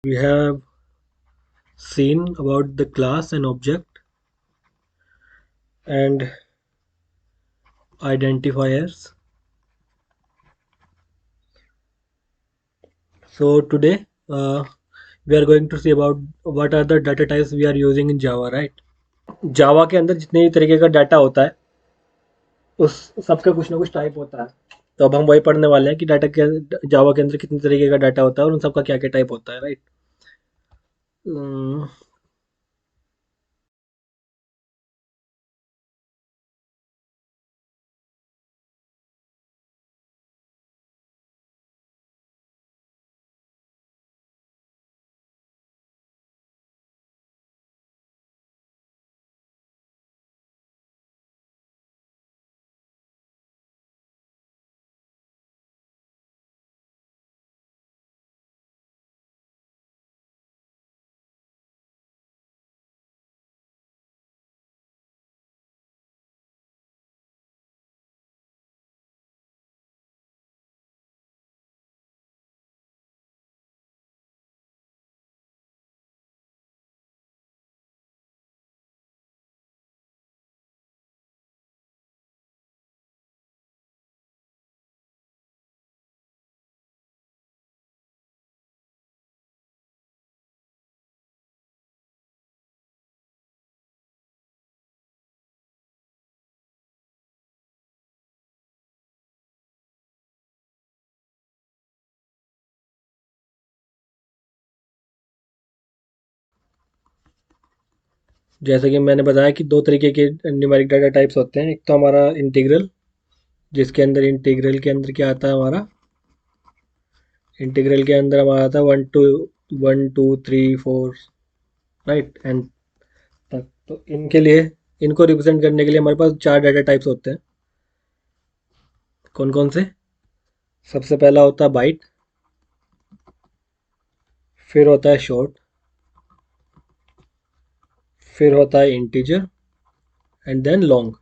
We have seen about the class and object and identifiers. So today we are going to see about what are the data types we are using in Java, right? Java के अंदर जितने भी तरीके का data होता है उस सबका कुछ ना कुछ टाइप होता है। तो अब हम वही पढ़ने वाले हैं कि डाटा के जावा के अंदर कितने तरीके का डाटा होता है और उन सबका क्या क्या टाइप होता है, राइट। जैसे कि मैंने बताया कि दो तरीके के न्यूमेरिक डाटा टाइप्स होते हैं। एक तो हमारा इंटीग्रल, जिसके अंदर इंटीग्रल के अंदर क्या आता है, हमारा इंटीग्रल के अंदर हमारा आता है 1 2 3 4, राइट, एंड तक। तो इनके लिए, इनको रिप्रेजेंट करने के लिए हमारे पास चार डाटा टाइप्स होते हैं। कौन कौन से? सबसे पहला होता है बाइट, फिर होता है शॉर्ट, फिर होता है इंटीजर एंड देन लॉन्ग।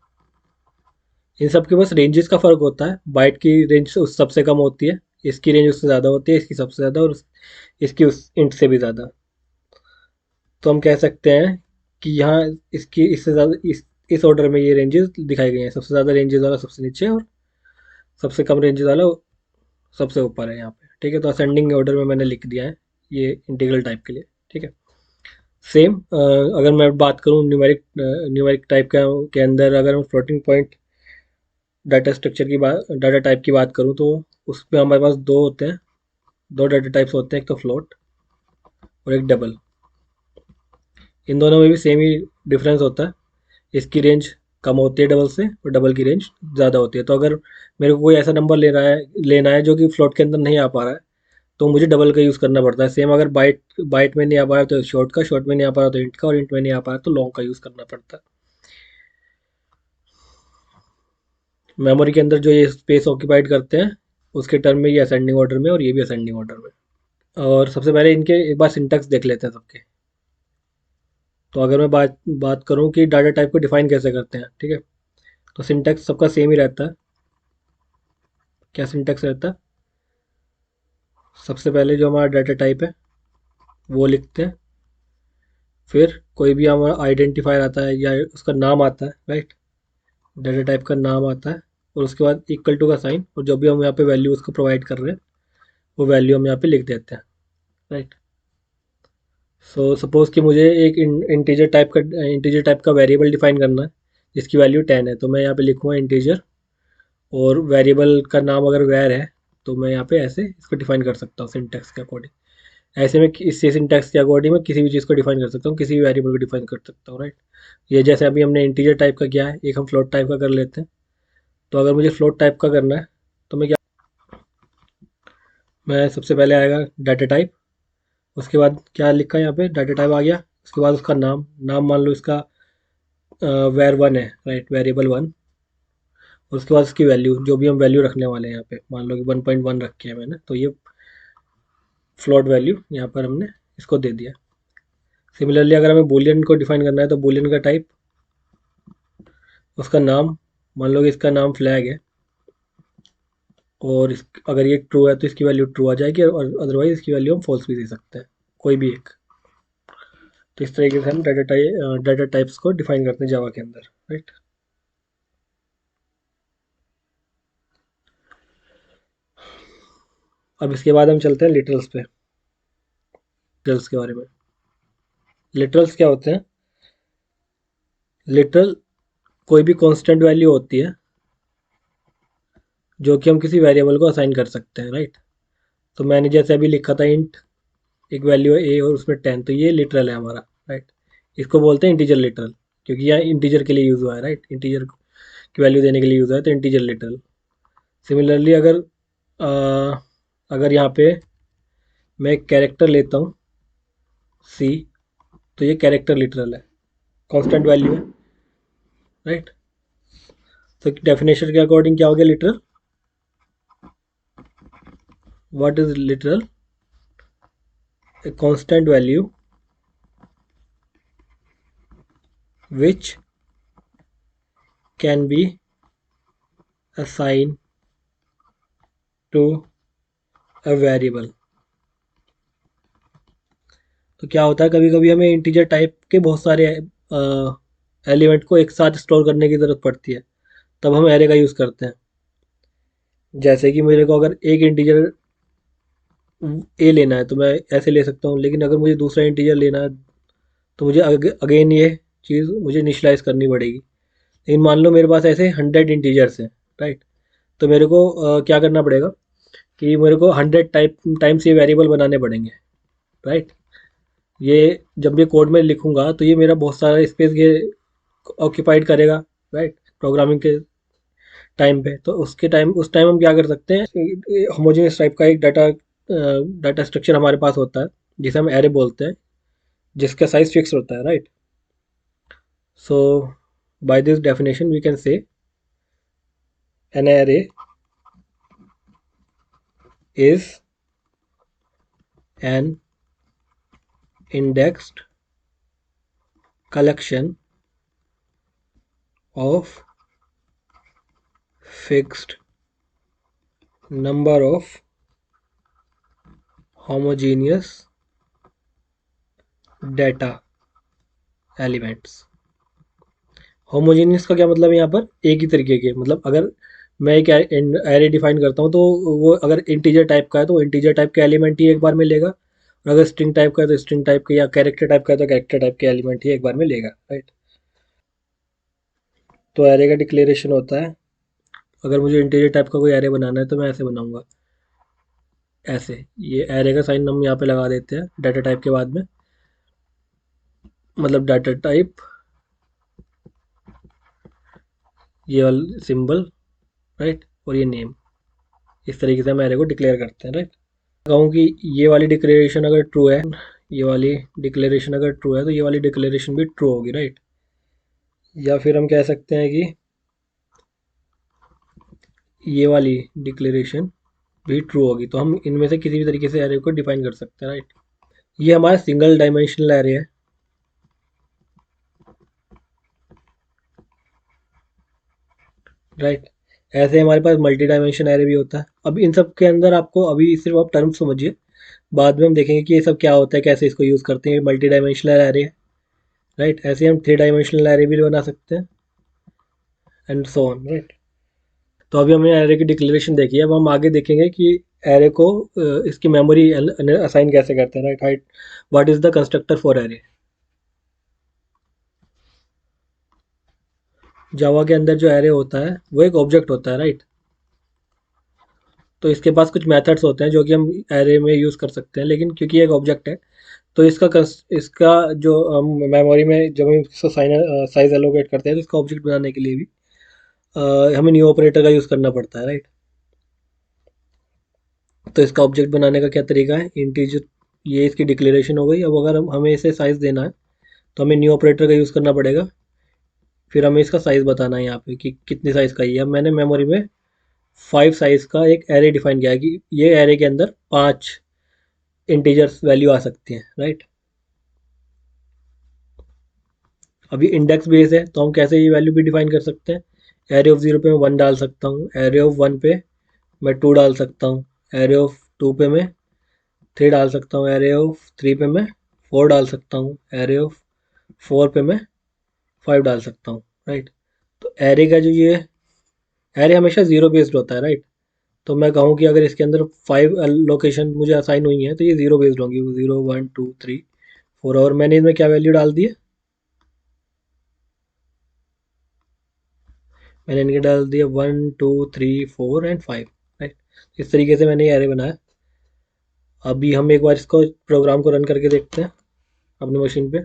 इन सब के बस रेंजेस का फ़र्क होता है। बाइट की रेंज उस सबसे कम होती है, इसकी रेंज उससे ज़्यादा होती है, इसकी सबसे ज़्यादा, और इसकी उस इंट से भी ज़्यादा। तो हम कह सकते हैं कि यहाँ इसकी इससे ज़्यादा इस ऑर्डर में ये रेंजेस दिखाई गई हैं। सबसे ज़्यादा रेंजेस वाला सबसे नीचे और सबसे कम रेंजेस वाला सबसे ऊपर है यहाँ पे, ठीक है। तो असेंडिंग ऑर्डर में मैंने लिख दिया है ये इंटीग्रल टाइप के लिए, ठीक है। सेम अगर मैं बात करूँ न्यूमेरिक टाइप के अंदर, अगर मैं फ्लोटिंग पॉइंट डाटा स्ट्रक्चर की बात, डाटा टाइप की बात करूँ, तो उसमें हमारे पास दो होते हैं, दो डाटा टाइप्स होते हैं, एक तो फ्लोट और एक डबल। इन दोनों में भी सेम ही डिफरेंस होता है। इसकी रेंज कम होती है डबल से, और डबल की रेंज ज़्यादा होती है। तो अगर मेरे को कोई ऐसा नंबर लेना है जो कि फ्लोट के अंदर नहीं आ पा रहा है, तो मुझे डबल का यूज़ करना पड़ता है। सेम अगर बाइट बाइट में नहीं आ पा रहा तो शॉर्ट का, शॉर्ट में नहीं आ पा रहा तो इंट का, और इंट में नहीं आ पा रहा तो लॉन्ग का यूज़ करना पड़ता है। मेमोरी के अंदर जो ये स्पेस ऑक्यूपाइड करते हैं, उसके टर्म में ये असेंडिंग ऑर्डर में, और ये भी असेंडिंग ऑर्डर में। और सबसे पहले इनके एक बार सिंटैक्स देख लेते हैं सबके। तो अगर मैं बात बात करूँ कि डाटा टाइप को डिफाइन कैसे करते हैं, ठीक है, तो सिंटैक्स सबका सेम ही रहता है। क्या सिंटैक्स रहता है? सबसे पहले जो हमारा डाटा टाइप है वो लिखते हैं, फिर कोई भी हमारा आइडेंटिफायर आता है या उसका नाम आता है, राइट, डाटा टाइप का नाम आता है, और उसके बाद इक्वल टू का साइन, और जो भी हम यहाँ पे वैल्यू उसको प्रोवाइड कर रहे हैं वो वैल्यू हम यहाँ पे लिख देते हैं, राइट। सो सपोज कि मुझे एक इंटीजर टाइप का वेरिएबल डिफाइन करना है जिसकी वैल्यू 10 है, तो मैं यहाँ पे लिखूँगा इंटीजर, और वेरिएबल का नाम अगर वैर है तो मैं यहाँ पे ऐसे इसको डिफाइन कर सकता हूँ सिंटैक्स के अकॉर्डिंग। ऐसे में इसी सिंटैक्स के अकॉर्डिंग मैं किसी भी चीज़ को डिफाइन कर सकता हूँ, किसी भी वेरिएबल को डिफाइन कर सकता हूँ, राइट। ये जैसे अभी हमने इंटीजर टाइप का किया है, एक हम फ्लोट टाइप का कर लेते हैं। तो अगर मुझे फ्लोट टाइप का करना है तो मैं सबसे पहले आएगा डाटा टाइप, उसके बाद क्या लिखा है यहाँ पे, डाटा टाइप आ गया। उसके बाद उसका नाम, मान लो इसका वेर वन है, राइट, वेरिएबल वन। और उसके बाद उसकी वैल्यू, जो भी हम वैल्यू रखने वाले हैं यहाँ पे, मान लो कि 1.1 रखी है मैंने, तो ये फ्लोट वैल्यू यहाँ पर हमने इसको दे दिया। सिमिलरली अगर हमें बूलियन को डिफाइन करना है तो बूलियन का टाइप, उसका नाम, मान लो कि इसका नाम फ्लैग है, और अगर ये ट्रू है तो इसकी वैल्यू ट्रू आ जाएगी, और अदरवाइज इसकी वैल्यू हम फॉल्स भी दे सकते हैं, कोई भी एक। तो इस तरीके से हम डाटा टाइप्स को डिफाइन करते हैं जावा के अंदर, राइट। अब इसके बाद हम चलते हैं लिटरल्स पे, लिटरल्स के बारे में। लिटरल्स क्या होते हैं? लिटरल कोई भी कांस्टेंट वैल्यू होती है जो कि हम किसी वेरिएबल को असाइन कर सकते हैं, राइट। तो मैंने जैसे अभी लिखा था इंट, एक वैल्यू है ए और उसमें 10, तो ये लिटरल है हमारा, राइट। इसको बोलते हैं इंटीजर लिटरल, क्योंकि यहाँ इंटीजर के लिए यूज़ हुआ है, राइट। इंटीजर की वैल्यू देने के लिए यूज़ हुआ है, तो इंटीजर लिटरल। सिमिलरली अगर यहाँ पे मैं एक कैरेक्टर लेता हूँ सी, तो ये कैरेक्टर लिटरल है, कांस्टेंट वैल्यू है, राइट। तो डेफिनेशन के अकॉर्डिंग क्या हो गया literal? What is literal? A constant value which can be assigned to a variable। तो क्या होता है, कभी कभी हमें इंटीजर टाइप के बहुत सारे एलिमेंट को एक साथ स्टोर करने की ज़रूरत पड़ती है, तब हम एरे का यूज़ करते हैं। जैसे कि मेरे को अगर एक इंटीजर ए लेना है तो मैं ऐसे ले सकता हूँ, लेकिन अगर मुझे दूसरा इंटीजर लेना है तो मुझे अगेन ये चीज़ मुझे इनिशलाइज करनी पड़ेगी। लेकिन मान लो मेरे पास ऐसे 100 इंटीजर्स हैं, राइट। तो मेरे को क्या करना पड़ेगा कि मेरे को 100 टाइम्स ये वेरिएबल बनाने पड़ेंगे, राइट। ये जब ये कोड में लिखूंगा तो ये मेरा बहुत सारा स्पेस ये ऑक्यूपाइड करेगा, राइट, प्रोग्रामिंग के टाइम पे। तो उस टाइम हम क्या कर सकते हैं, होमोजेनियस टाइप का एक डाटा स्ट्रक्चर हमारे पास होता है जिसे हम एरे बोलते हैं, जिसका साइज फिक्स होता है, right. So by this definition we can say an array is an indexed collection of fixed number of homogeneous data elements। Homogeneous का क्या मतलब है यहाँ पर? एक ही तरीके के, मतलब अगर मैं एक एरे डिफाइन करता हूँ तो वो अगर इंटीजर टाइप का है तो इंटीजर टाइप के एलिमेंट ही एक बार में लेगा, और अगर स्ट्रिंग टाइप का है तो स्ट्रिंग टाइप के, या कैरेक्टर टाइप का है तो कैरेक्टर टाइप के एलिमेंट ही एक बार में लेगा, राइट। तो एरे का डिक्लेरेशन होता है, अगर मुझे इंटीजर टाइप का कोई एरे बनाना है तो मैं ऐसे बनाऊंगा, ऐसे। ये एरे का साइन हम यहाँ पे लगा देते हैं डाटा टाइप के बाद में, मतलब डाटा टाइप, ये वाला सिंबल, राइट, और ये नेम। इस तरीके से हम एरे को डिक्लेयर करते हैं, राइट। कहूँ कि ये वाली डिक्लेरेशन अगर ट्रू है, ये वाली डिक्लेरेशन अगर ट्रू है तो ये वाली डिक्लेरेशन भी ट्रू होगी, राइट। या फिर हम कह सकते हैं कि ये वाली डिक्लेरेशन भी ट्रू होगी, तो हम इनमें से किसी भी तरीके से एरे को डिफाइन कर सकते हैं, राइट। ये हमारा सिंगल डायमेंशनल एरे है, राइट। ऐसे हमारे पास मल्टी डायमेंशन एरे भी होता है। अब इन सब के अंदर आपको अभी सिर्फ आप टर्म समझिए, बाद में हम देखेंगे कि ये सब क्या होता है, कैसे इसको यूज़ करते हैं। मल्टी डायमेंशनल एरे है, राइट। ऐसे हम 3 डायमेंशनल एरे भी बना सकते हैं, एंड सो ऑन, राइट। तो अभी हमने एरे की डिक्लेरेशन देखी है, अब हम आगे देखेंगे कि एरे को इसकी मेमोरी असाइन कैसे करते हैं, right. Height, what is the constructor for array. Java के अंदर जो एरे होता है वो एक ऑब्जेक्ट होता है, राइट। तो इसके पास कुछ मेथड्स होते हैं जो कि हम एरे में यूज़ कर सकते हैं, लेकिन क्योंकि ये एक ऑब्जेक्ट है तो इसका जो मेमोरी में जब हम इसका साइज एलोकेट करते हैं तो इसका ऑब्जेक्ट बनाने के लिए भी हमें न्यू ऑपरेटर का यूज़ करना पड़ता है, राइट। तो इसका ऑब्जेक्ट बनाने का क्या तरीका है, इंटीजर, ये इसकी डिक्लेरेशन हो गई। अब अगर हमें इसे साइज़ देना है तो हमें न्यू ऑपरेटर का यूज़ करना पड़ेगा, फिर हमें इसका साइज़ बताना है यहाँ पे कि कितनी साइज़ का ही है। अब मैंने मेमोरी में 5 साइज़ का एक एरे डिफाइन किया है कि ये एरे के अंदर 5 इंटीजर्स वैल्यू आ सकती हैं, राइट। अभी इंडेक्स बेस है तो हम कैसे ये वैल्यू भी डिफाइन कर सकते हैं। एरे ऑफ 0 पे मैं 1 डाल सकता हूँ, एरे ऑफ 1 पे मैं 2 डाल सकता हूँ, एरे ऑफ 2 पे मैं 3 डाल सकता हूँ एरे ऑफ 3 पे मैं 4 डाल सकता हूँ, एरे ऑफ 4 पे मैं 5 डाल सकता हूँ, राइट। तो एरे का जो ये एरे हमेशा ज़ीरो बेस्ड होता है, राइट। तो मैं कहूँ कि अगर इसके अंदर 5 लोकेशन मुझे असाइन हुई हैं तो ये ज़ीरो बेस्ड होंगी, 0 1 2 3 4, और मैंने इसमें क्या वैल्यू डाल दी है, मैंने इनके डाल दिया 1 2 3 4 एंड 5, राइट। इस तरीके से मैंने ये एरे बनाया। अभी हम एक बार इसको प्रोग्राम को रन करके देखते हैं अपनी मशीन पे।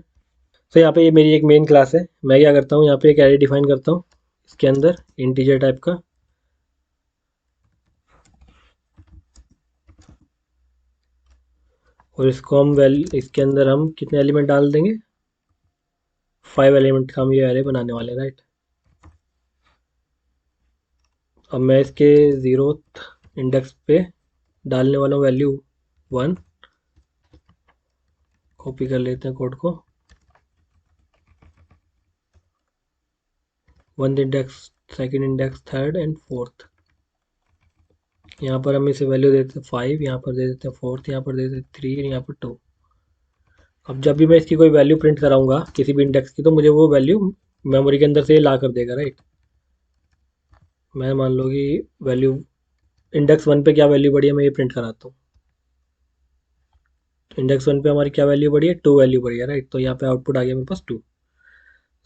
तो यहाँ पे ये मेरी एक मेन क्लास है। मैं क्या करता हूँ, यहाँ पे एक एरे डिफाइन करता हूँ इसके अंदर इंटीजर टाइप का, और इसको हम इसके अंदर हम कितने एलिमेंट डाल देंगे, 5 एलिमेंट का हम ये एरे बनाने वाले हैं, राइट। अब मैं इसके ज़ीरोथ इंडेक्स पे डालने वाला हूँ वैल्यू 1। कॉपी कर लेते हैं कोड को। 1 index, second index, third and fourth. यहाँ पर हम इसे वैल्यू देते हैं 5, यहाँ पर दे देते हैं फोर्थ, यहाँ पर दे देते हैं 3, यहाँ पर 2। अब जब भी मैं इसकी कोई वैल्यू प्रिंट कराऊंगा किसी भी इंडेक्स की, तो मुझे वो वैल्यू मेमोरी के अंदर से ला कर देगा, राइट। मैं मान लो कि वैल्यू इंडेक्स 1 पे क्या वैल्यू बढ़ी है, मैं ये प्रिंट कराता हूँ। इंडेक्स 1 पे हमारी क्या वैल्यू बढ़ी है, 2 वैल्यू बढ़ी है, राइट। तो यहाँ पे आउटपुट आ गया मेरे पास 2।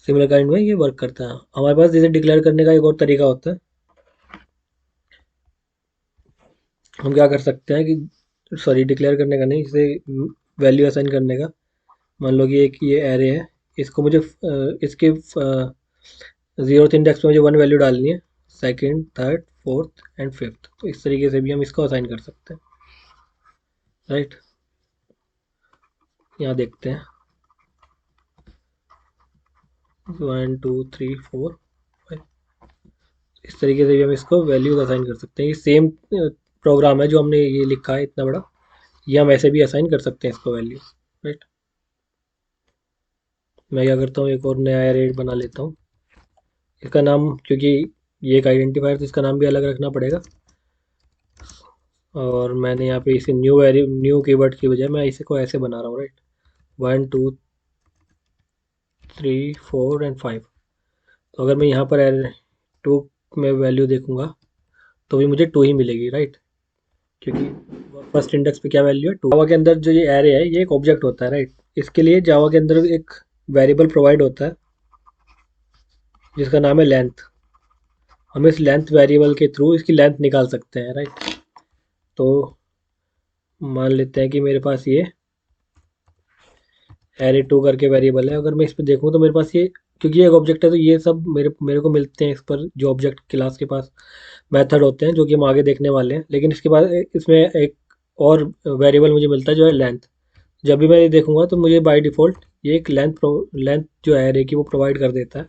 सिमिलर काइंड में ये वर्क करता है। हमारे पास इसे डिक्लेयर करने का एक और तरीका होता है। हम क्या कर सकते हैं कि, सॉरी डिक्लेयर करने का नहीं, इसे वैल्यू असाइन करने का। मान लो कि एक ये एरे है, इसको मुझे इसके जीरोथ इंडेक्स पे मुझे 1 वैल्यू डालनी है, second, third, fourth and fifth. तो इस तरीके से भी हम इसको असाइन कर सकते हैं, राइट। यहाँ देखते हैं 1 2 3 4 5। इस तरीके से भी हम इसको वैल्यूज असाइन कर सकते हैं। ये सेम प्रोग्राम है जो हमने ये लिखा है इतना बड़ा, ये हम ऐसे भी असाइन कर सकते हैं इसको वैल्यू, राइट। मैं क्या करता हूँ, एक और नया एरे बना लेता हूँ। इसका नाम, क्योंकि ये एक आइडेंटिफायर तो इसका नाम भी अलग रखना पड़ेगा। और मैंने यहाँ पे इसे न्यू कीवर्ड की बजाय मैं इसे को ऐसे बना रहा हूँ, राइट। 1 2 3 4 एंड 5। तो अगर मैं यहाँ पर एरे 2 में वैल्यू देखूंगा तो भी मुझे 2 ही मिलेगी, राइट। क्योंकि फर्स्ट इंडेक्स पे क्या वैल्यू है, 2। जावा के अंदर जो ये एरे है ये एक ऑब्जेक्ट होता है, राइट। इसके लिए जावा के अंदर एक वेरिएबल प्रोवाइड होता है जिसका नाम है लेंथ। हम इस लेंथ वेरिएबल के थ्रू इसकी लेंथ निकाल सकते हैं, राइट। तो मान लेते हैं कि मेरे पास ये एरे 2 करके वेरिएबल है। अगर मैं इस पर देखूँ तो मेरे पास ये, क्योंकि ये एक ऑब्जेक्ट है तो ये सब मेरे मेरे को मिलते हैं इस पर, जो ऑब्जेक्ट क्लास के पास मेथड होते हैं जो कि हम आगे देखने वाले हैं। लेकिन इसके बाद इसमें एक और वेरिएबल मुझे मिलता है जो है लेंथ। जब भी मैं ये देखूंगा तो मुझे बाय डिफ़ॉल्ट ये एक लेंथ जो है एरे की वो प्रोवाइड कर देता है।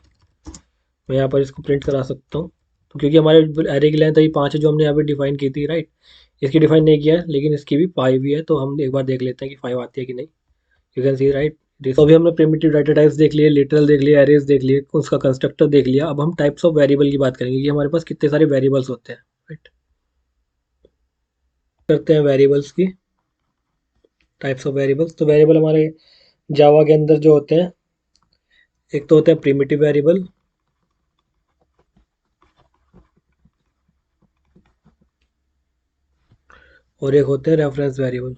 मैं यहाँ पर इसको प्रिंट करा सकता हूँ। तो क्योंकि हमारे एरे की लेंथ अभी 5 है जो हमने यहाँ पे डिफाइन की थी, राइट। इसकी डिफाइन नहीं किया है लेकिन इसकी भी 5 भी है, तो हम एक बार देख लेते हैं कि 5 आती है कि नहीं। You can see, right. तो अभी हमने प्रिमिटिव डाटा टाइप्स देख लिए, लिटरल देख लिया, एरेज देख लिए, उसका कंस्ट्रक्टर देख लिया। अब हम टाइप्स ऑफ वेरिएबल की बात करेंगे कि हमारे पास कितने सारे वेरिएबल्स होते हैं, राइट। करते हैं वेरिएबल्स की टाइप्स ऑफ वेरिएबल्स। तो वेरिएबल हमारे जावा के अंदर जो होते हैं, एक तो होते हैं प्रिमिटिव वेरिएबल, और एक होते हैं रेफरेंस वेरिएबल।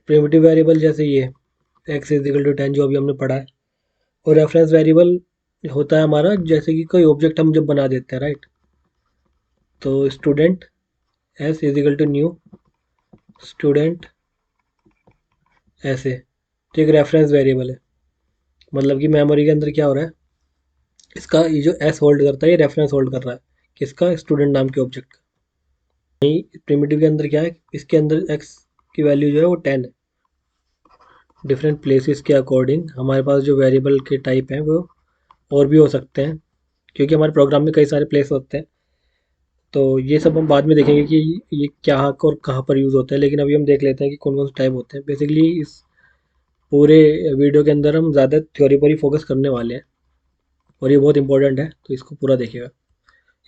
प्रिमिटिव वेरिएबल जैसे ये एक्स इज इक्वल टू 10 जो अभी हमने पढ़ा है। और रेफरेंस वेरिएबल होता है हमारा जैसे कि कोई ऑब्जेक्ट हम जब बना देते हैं, राइट। तो student S is equal to new student ऐसे, तो एक रेफरेंस वेरिएबल है। मतलब कि मेमोरी के अंदर क्या हो रहा है, इसका ये जो एस होल्ड करता है ये रेफरेंस होल्ड कर रहा है किसका, स्टूडेंट नाम के ऑब्जेक्ट का। नहीं, प्रिमिटिव के अंदर क्या है, इसके अंदर एक्स की वैल्यू जो है वो 10 है। डिफरेंट प्लेसेस के अकॉर्डिंग हमारे पास जो वेरिएबल के टाइप हैं वो और भी हो सकते हैं, क्योंकि हमारे प्रोग्राम में कई सारे प्लेस होते हैं। तो ये सब हम बाद में देखेंगे कि ये क्या और कहाँ पर यूज़ होता है। लेकिन अभी हम देख लेते हैं कि कौन कौन से टाइप होते हैं। बेसिकली इस पूरे वीडियो के अंदर हम ज़्यादा थ्योरी पर ही फोकस करने वाले हैं और ये बहुत इंपॉर्टेंट है, तो इसको पूरा देखिएगा।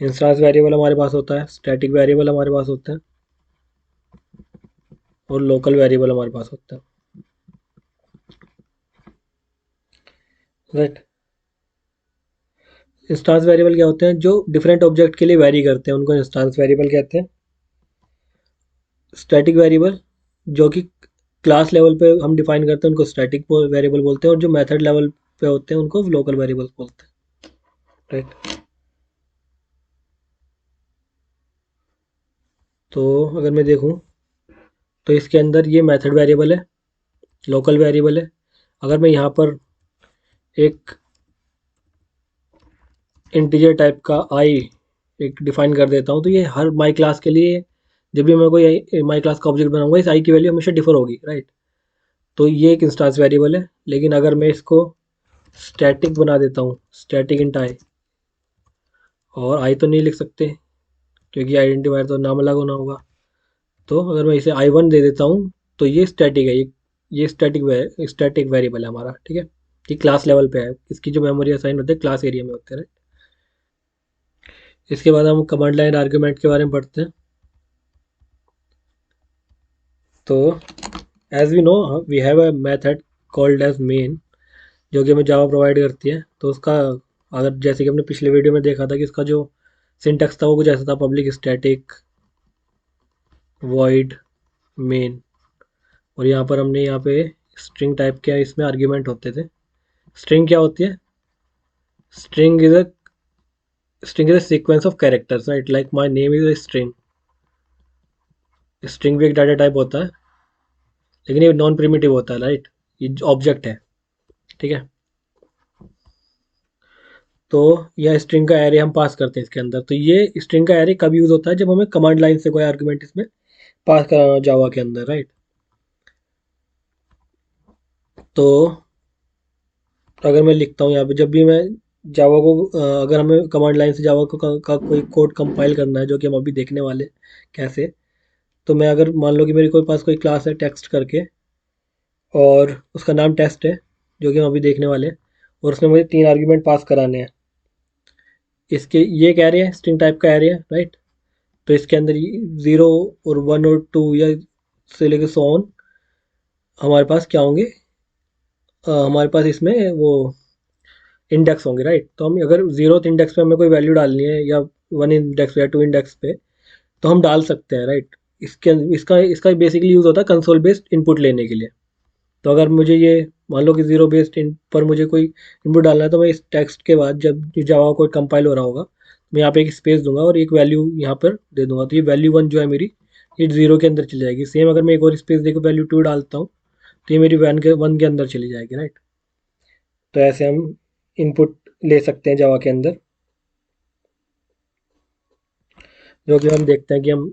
इंस्टांस वेरिएबल हमारे पास होता है, स्टैटिक वेरिएबल हमारे पास होता है और लोकल वेरिएबल हमारे पास होता है, राइट। इंस्टांस वेरिएबल क्या होते हैं? जो डिफरेंट ऑब्जेक्ट के लिए वेरी करते हैं उनको इंस्टांस वेरिएबल कहते हैं। स्टैटिक वेरिएबल जो कि क्लास लेवल पे हम डिफाइन करते हैं उनको स्टैटिक वेरिएबल बोलते हैं, और जो मेथड लेवल पे होते हैं उनको लोकल वेरिएबल बोलते हैं, राइट। तो अगर मैं देखूं तो इसके अंदर ये मेथड वेरिएबल है, लोकल वेरिएबल है। अगर मैं यहाँ पर एक इंटीजर टाइप का आई एक डिफाइन कर देता हूँ, तो ये हर माई क्लास के लिए, जब भी मैं कोई माई क्लास का ऑब्जेक्ट बनाऊंगा, इस आई की वैल्यू हमेशा डिफर होगी, राइट। तो ये एक इंस्टांस वेरिएबल है। लेकिन अगर मैं इसको स्टैटिक बना देता हूँ, स्टैटिक इंट आई, और आई तो नहीं लिख सकते क्योंकि आइडेंटिफायर तो नाम अलग होना होगा, तो अगर मैं इसे आई वन दे देता हूँ तो ये स्टैटिक है, ये स्टैटिक वेरिएबल है हमारा, ठीक है। ये क्लास लेवल पे है, इसकी जो मेमोरी असाइन होते हैं क्लास एरिया में होते हैं, राइट। इसके बाद हम कमांड लाइन आर्ग्यूमेंट के बारे में पढ़ते हैं। तो as we know we have a method called as main, जो कि हमें जावा प्रोवाइड करती है। तो उसका, अगर जैसे कि हमने पिछले वीडियो में देखा था कि इसका जो सिंटेक्स था वो कुछ ऐसा था, पब्लिक स्टैटिक वॉइड मेन, और यहाँ पर हमने यहाँ पे स्ट्रिंग टाइप के इसमें आर्ग्यूमेंट होते थे। स्ट्रिंग क्या होती है? String is a sequence of characters, right. Like my name is a string. String भी एक डाटा टाइप होता है, लेकिन ये नॉन प्रिमिटिव होता है, राइट। ये ऑब्जेक्ट है, ठीक है। तो यह स्ट्रिंग का एरे हम पास करते हैं इसके अंदर। तो ये स्ट्रिंग का एरे कब यूज होता है? जब हमें कमांड लाइन से कोई आर्गुमेंट इसमें पास कराना हो जावा के अंदर, राइट। तो अगर मैं लिखता हूँ यहाँ पे, जब भी मैं जावा को अगर हमें कमांड लाइन से जावा को का कोई कोड कंपाइल करना है, जो कि हम अभी देखने वाले हैं कैसे। तो मैं अगर मान लो कि मेरे कोई पास कोई क्लास है टेक्स्ट करके, और उसका नाम टेस्ट है, जो कि हम अभी देखने वाले हैं, और उसमें मुझे 3 आर्ग्यूमेंट पास कराने हैं। इसके ये कह रहे हैं स्ट्रिंग टाइप का एरे है, राइट। तो इसके अंदर 0 और 1 और 2 या से लेकर सो ऑन हमारे पास क्या होंगे? हमारे पास इसमें वो इंडेक्स होंगे, राइट। तो हम अगर 0th इंडेक्स पे हमें कोई वैल्यू डालनी है, या 1 इंडेक्स पे या 2 इंडेक्स पे, तो हम डाल सकते हैं, राइट। इसका इसका बेसिकली यूज़ होता है कंसोल बेस्ड इनपुट लेने के लिए। तो अगर मुझे ये मान लो कि 0 बेस्ड इन पर मुझे कोई इनपुट डालना है, तो मैं इस टेक्स्ट के बाद जब जावा कोड कंपाइल हो रहा होगा, मैं यहाँ पे एक स्पेस दूंगा और एक वैल्यू यहाँ पर दे दूंगा। तो ये वैल्यू 1 जो है मेरी, ये 0 के अंदर चली जाएगी। सेम अगर मैं एक और स्पेस देकर वैल्यू 2 डालता हूँ, तो ये मेरी 1 के अंदर चली जाएगी, राइट। तो ऐसे हम इनपुट ले सकते हैं जावा के अंदर, जो कि हम देखते हैं कि हम